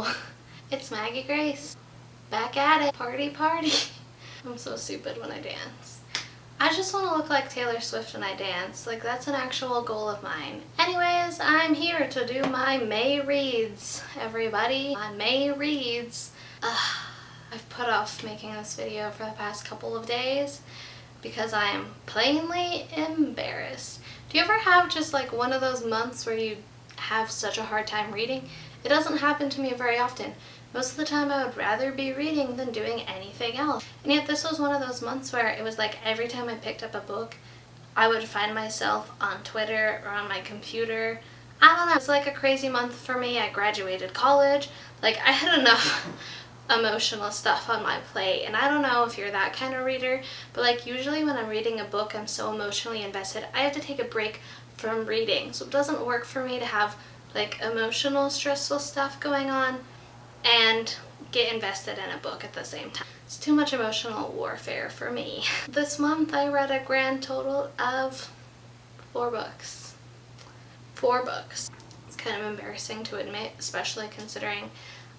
Hello, it's Maggie Grace. Back at it. Party, party. I'm so stupid when I dance. I just want to look like Taylor Swift when I dance. Like, that's an actual goal of mine. Anyways, I'm here to do my May reads, everybody. My May reads. I've put off making this video for the past couple of days because I am plainly embarrassed. Do you ever have just like one of those months where you have such a hard time reading? It doesn't happen to me very often. Most of the time I would rather be reading than doing anything else. And yet this was one of those months where it was like every time I picked up a book, I would find myself on Twitter or on my computer. I don't know, it's like a crazy month for me. I graduated college. Like, I had enough emotional stuff on my plate, and I don't know if you're that kind of reader, but like usually when I'm reading a book I'm so emotionally invested I have to take a break from reading, so it doesn't work for me to have like emotional stressful stuff going on and get invested in a book at the same time. It's too much emotional warfare for me. This month I read a grand total of 4 books. 4 books. It's kind of embarrassing to admit, especially considering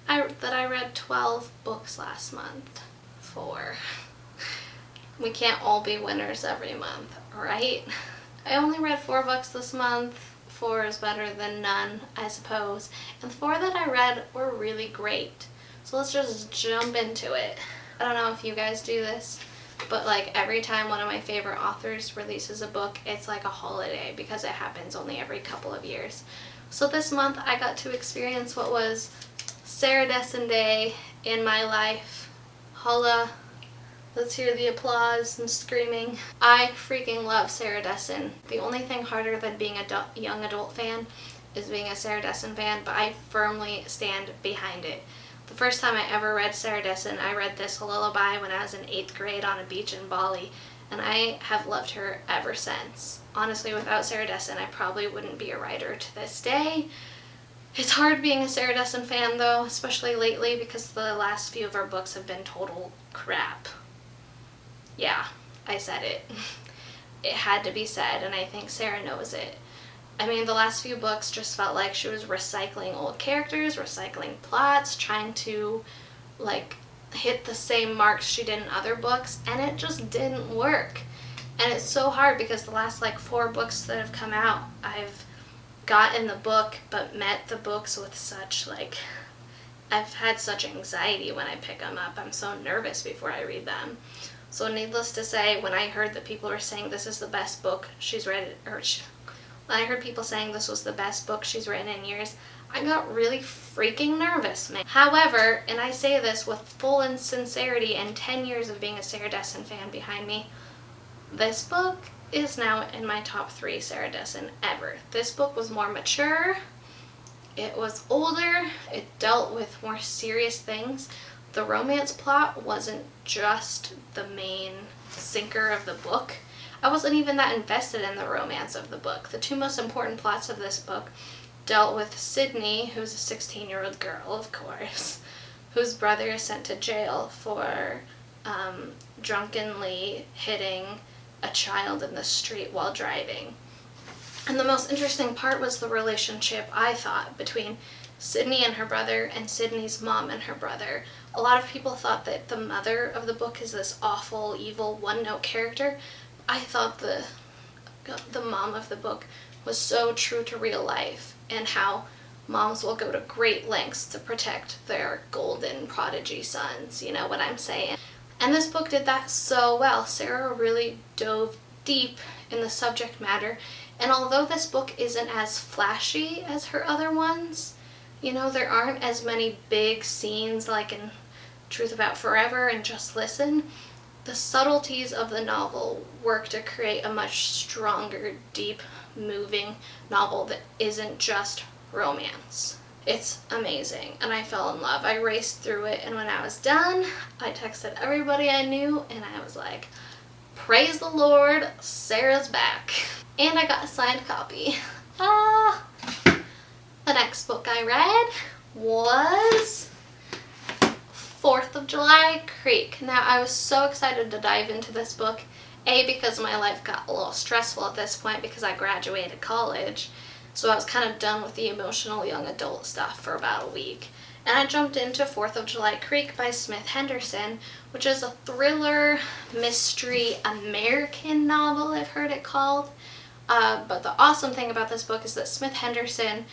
that I read 12 books last month. 4. We can't all be winners every month, right? I only read 4 books this month. 4 is better than none, I suppose. And the 4 that I read were really great. So let's just jump into it. I don't know if you guys do this, but like every time one of my favorite authors releases a book, it's like a holiday because it happens only every couple of years. So this month I got to experience what was Sidesend Day in my life. Holla. Let's hear the applause and screaming. I freaking love Sidesend. The only thing harder than being a young adult fan is being a Sidesend fan, but I firmly stand behind it. The first time I ever read Sidesend, I read this lullaby when I was in 8th grade on a beach in Bali, and I have loved her ever since. Honestly, without Sidesend, I probably wouldn't be a writer to this day. It's hard being a Sidesend fan though, especially lately because the last few of her books have been total crap. Yeah, I said it. It had to be said, and I think Sarah knows it. I mean, the last few books just felt like she was recycling old characters, recycling plots, trying to like hit the same marks she did in other books, and it just didn't work. And it's so hard because the last like 4 books that have come out, I've got in the book but met the books with such like, I've had such anxiety when I pick them up. I'm so nervous before I read them. So needless to say, when I heard that people were saying this is the best book she's read, when I heard people saying this was the best book she's written in years, I got really freaking nervous, man. However, and I say this with full sincerity and 10 years of being a Sidesend fan behind me, this book is now in my top 3 Sidesend ever. This book was more mature, it was older, it dealt with more serious things. The romance plot wasn't just the main sinker of the book. I wasn't even that invested in the romance of the book. The 2 most important plots of this book dealt with Sydney, who's a 16-year-old girl, of course, whose brother is sent to jail for drunkenly hitting a child in the street while driving. And the most interesting part was the relationship, I thought, between Sydney and her brother and Sydney's mom and her brother. A lot of people thought that the mother of the book is this awful, evil, one-note character. I thought the mom of the book was so true to real life and how moms will go to great lengths to protect their golden prodigy sons, you know what I'm saying? And this book did that so well. Sarah really dove deep in the subject matter, and although this book isn't as flashy as her other ones, you know, there aren't as many big scenes like in Truth About Forever and Just Listen, the subtleties of the novel work to create a much stronger, deep, moving novel that isn't just romance. It's amazing, and I fell in love. I raced through it, and when I was done, I texted everybody I knew, and I was like, praise the Lord, Sarah's back. And I got a signed copy. The next book I read was 4th of July Creek. Now, I was so excited to dive into this book, A, because my life got a little stressful at this point because I graduated college, So I was kind of done with the emotional young adult stuff for about a week. And I jumped into 4th of July Creek by Smith Henderson, which is a thriller, mystery, American novel, I've heard it called. But the awesome thing about this book is that Smith Henderson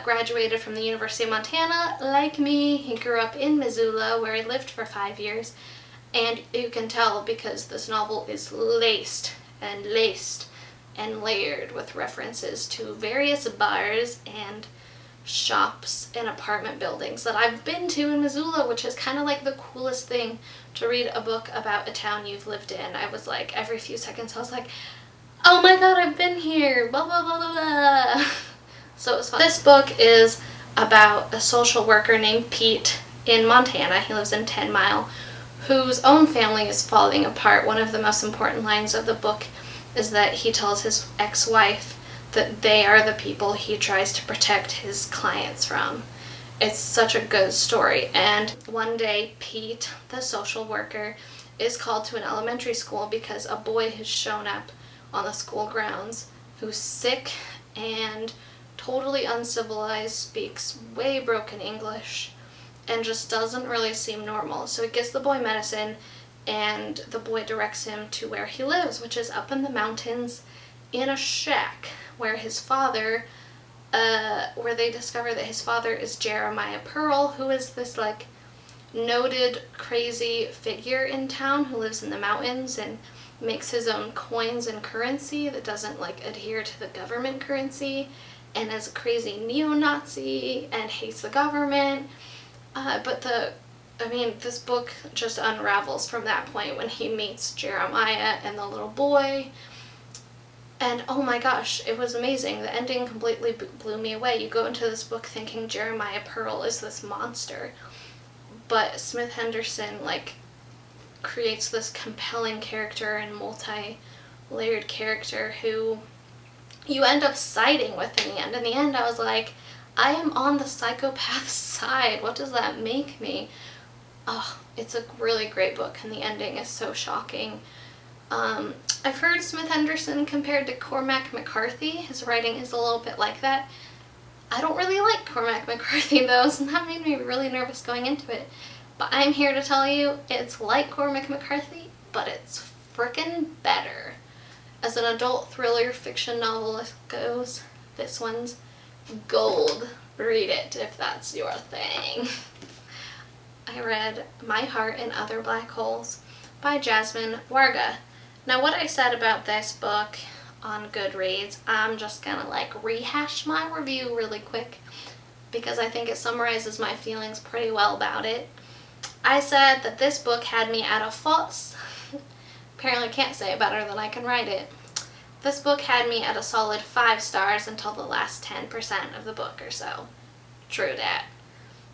graduated from the University of Montana, like me. He grew up in Missoula, where he lived for 5 years. And you can tell because this novel is laced and layered with references to various bars and shops and apartment buildings that I've been to in Missoula, which is kind of like the coolest thing to read a book about a town you've lived in. I was like, every few seconds I was like, oh my god, I've been here, blah blah blah blah blah. So it was fun. This book is about a social worker named Pete in Montana. He lives in 10 Mile, whose own family is falling apart. One of the most important lines of the book is that he tells his ex-wife that they are the people he tries to protect his clients from. It's such a good story. And one day, Pete, the social worker, is called to an elementary school because a boy has shown up on the school grounds who's sick and totally uncivilized, speaks way broken English, and just doesn't really seem normal. So he gives the boy medicine, and the boy directs him to where he lives, which is up in the mountains in a shack where his father, where they discover that his father is Jeremiah Pearl, who is this like noted crazy figure in town who lives in the mountains and makes his own coins and currency that doesn't like adhere to the government currency, and is a crazy neo-Nazi and hates the government. This book just unravels from that point when he meets Jeremiah and the little boy. And oh my gosh, it was amazing. The ending completely blew me away. You go into this book thinking Jeremiah Pearl is this monster, but Smith Henderson creates this compelling character and multi-layered character who you end up siding with in the end. In the end, I was like, I am on the psychopath's side. What does that make me? Oh, it's a really great book, and the ending is so shocking. I've heard Smith Henderson compared to Cormac McCarthy. His writing is a little bit like that. I don't really like Cormac McCarthy though, so that made me really nervous going into it. But I'm here to tell you it's like Cormac McCarthy, but it's frickin' better. As an adult thriller fiction novel goes, this one's gold. Read it if that's your thing. I read My Heart and Other Black Holes by Jasmine Warga. Now what I said about this book on Goodreads, I'm just gonna rehash my review really quick because I think it summarizes my feelings pretty well about it. I said that this book had me at a false, apparently can't say it better than I can write it. This book had me at a solid 5 stars until the last 10% of the book or so. True dat.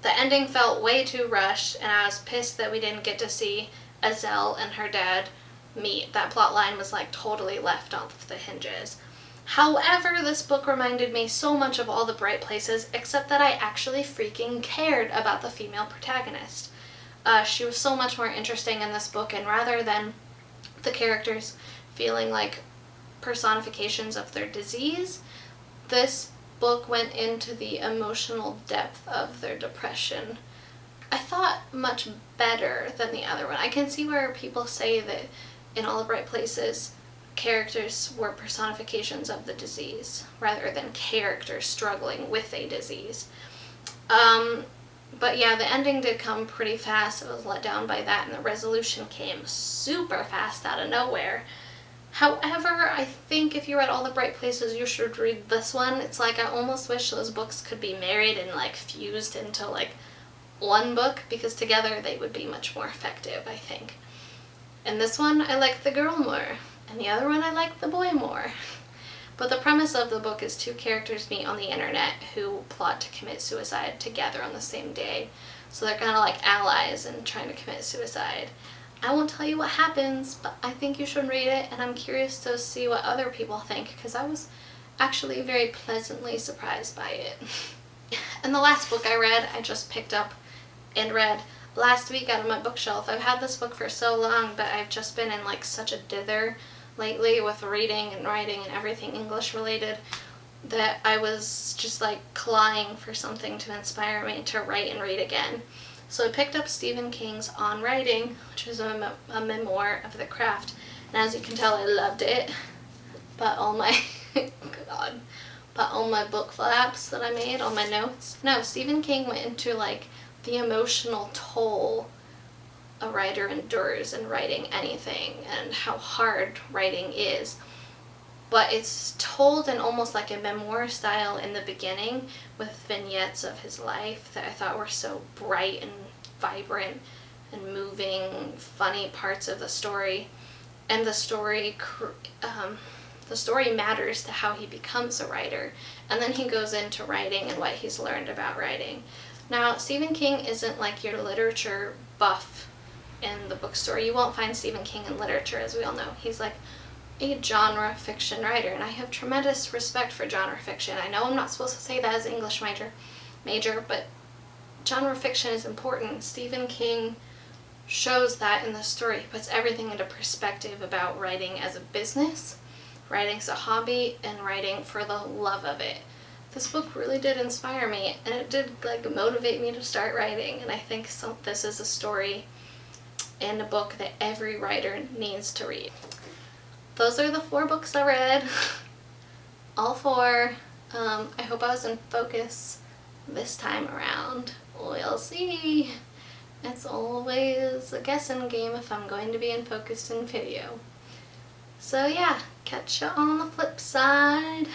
The ending felt way too rushed, and I was pissed that we didn't get to see Azelle and her dad meet. That plot line was totally left off the hinges. However, this book reminded me so much of All the Bright Places, except that I actually freaking cared about the female protagonist. She was so much more interesting in this book, and rather than the characters feeling like personifications of their disease, this book went into the emotional depth of their depression. I thought much better than the other one. I can see where people say that in All the Bright Places, characters were personifications of the disease rather than characters struggling with a disease. But yeah, the ending did come pretty fast. I was let down by that, and the resolution came super fast out of nowhere. However, I think if you read All the Bright Places, you should read this one. It's I almost wish those books could be married and fused into one book, because together they would be much more effective, I think. In this one, I like the girl more, and the other one, I like the boy more. But the premise of the book is 2 characters meet on the internet who plot to commit suicide together on the same day. So they're kind of allies and trying to commit suicide. I won't tell you what happens, but I think you should read it, and I'm curious to see what other people think, because I was actually very pleasantly surprised by it. And the last book I read, I just picked up and read last week out of my bookshelf. I've had this book for so long, but I've just been in such a dither lately with reading and writing and everything English related. that I was just like clawing for something to inspire me to write and read again. So I picked up Stephen King's On Writing, which is a memoir of the craft. And as you can tell, I loved it. But all my, God, but all my book flaps that I made, all my notes. No, Stephen King went into like the emotional toll a writer endures in writing anything and how hard writing is. But it's told in almost like a memoir style in the beginning with vignettes of his life that I thought were so bright and vibrant and moving, funny parts of the story. And the story matters to how he becomes a writer. And then he goes into writing and what he's learned about writing. Now, Stephen King isn't like your literature buff in the bookstore. You won't find Stephen King in literature, as we all know. He's like a genre fiction writer, and I have tremendous respect for genre fiction. I know I'm not supposed to say that as an English major, but genre fiction is important. Stephen King shows that in the story. He puts everything into perspective about writing as a business, writing as a hobby, and writing for the love of it. This book really did inspire me, and it did like motivate me to start writing, and I think this is a story and a book that every writer needs to read. Those are the 4 books I read. All 4. I hope I was in focus this time around. We'll see. It's always a guessing game if I'm going to be in focus in video. So yeah, catch you on the flip side.